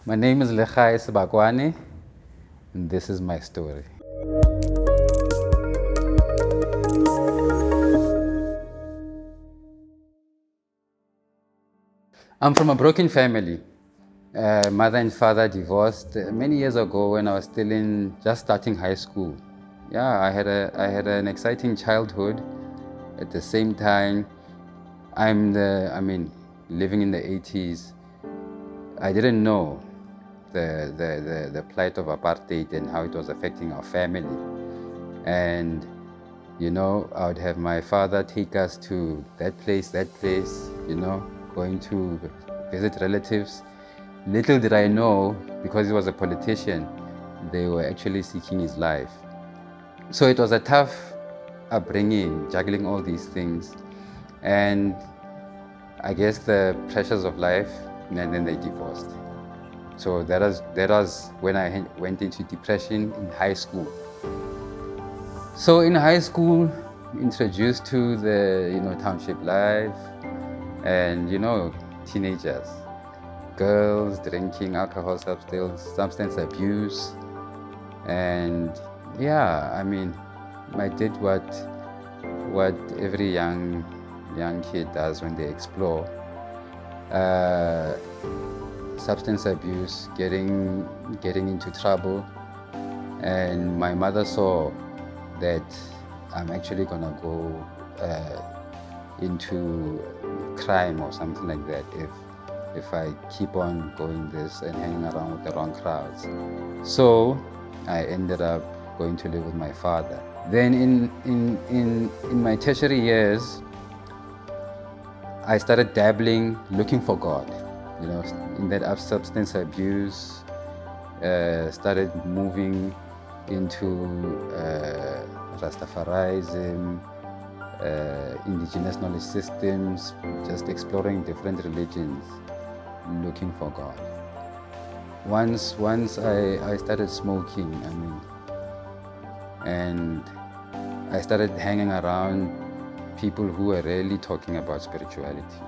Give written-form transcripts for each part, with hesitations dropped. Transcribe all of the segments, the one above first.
My name is Legae Sebakwane, and this is my story. I'm from a broken family. Mother and father divorced many years ago when I was still just starting high school. Yeah, I had an exciting childhood. At the same time, living in the 80s. I didn't know the plight of apartheid and how it was affecting our family. And I would have my father take us to that place, going to visit relatives. Little did I know, because he was a politician, they were actually seeking his life. So it was a tough upbringing, juggling all these things. And I guess the pressures of life, and then they divorced. So that was when I went into depression in high school. So in high school, introduced to the township life, and teenagers, girls drinking alcohol, substance abuse, and I did what every young kid does when they explore. Substance abuse, getting into trouble, and my mother saw that I'm actually gonna go into crime or something like that if I keep on going this and hanging around with the wrong crowds. So I ended up going to live with my father. Then in my tertiary years, I started dabbling, looking for God. In that substance abuse, started moving into Rastafarianism, indigenous knowledge systems, just exploring different religions, looking for God. Once I started smoking, and I started hanging around people who were really talking about spirituality.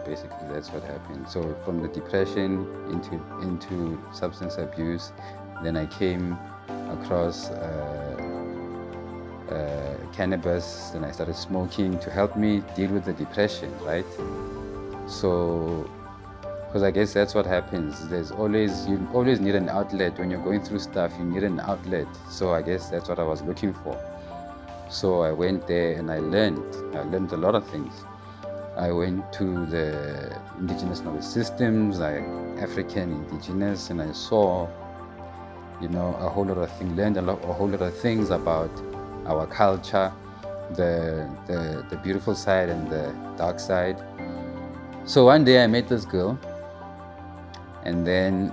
Basically, that's what happened. So from the depression into substance abuse, then I came across cannabis, and I started smoking to help me deal with the depression, right? So, because I guess that's what happens. You always need an outlet. When you're going through stuff, you need an outlet. So I guess that's what I was looking for. So I went there and I learned a lot of things. I went to the indigenous knowledge systems, African indigenous, and I saw, a whole lot of things, learned a whole lot of things about our culture, the beautiful side and the dark side. So one day I met this girl, and then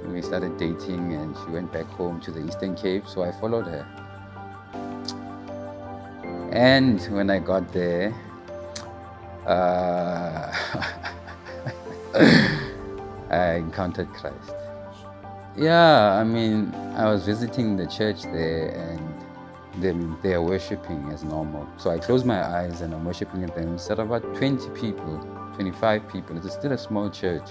we started dating, and she went back home to the Eastern Cape, so I followed her. And when I got there, I encountered Christ. Yeah, I was visiting the church there, and they are worshiping as normal. So I closed my eyes and I'm worshiping with them. It's about 20 people, 25 people. It's still a small church.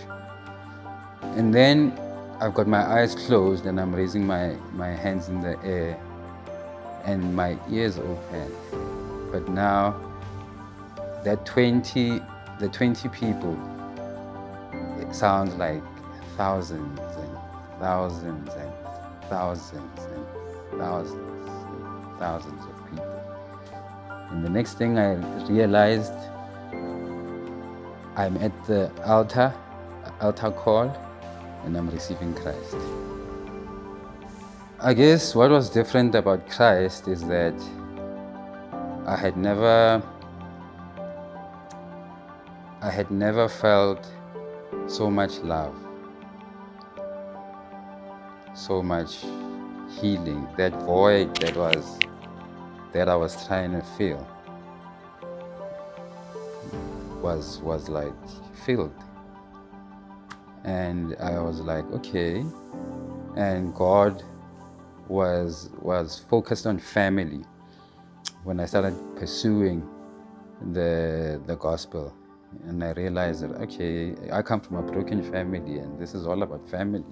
And then I've got my eyes closed and I'm raising my hands in the air and my ears open. But now the 20 people, it sounds like thousands and thousands and thousands and thousands and thousands of people. And the next thing I realized, I'm at the altar call, and I'm receiving Christ. I guess what was different about Christ is that I had never felt so much love, so much healing. That void that I was trying to fill was like filled. And I was like, okay. And God was focused on family when I started pursuing the gospel. And I realized that, okay, I come from a broken family and this is all about family.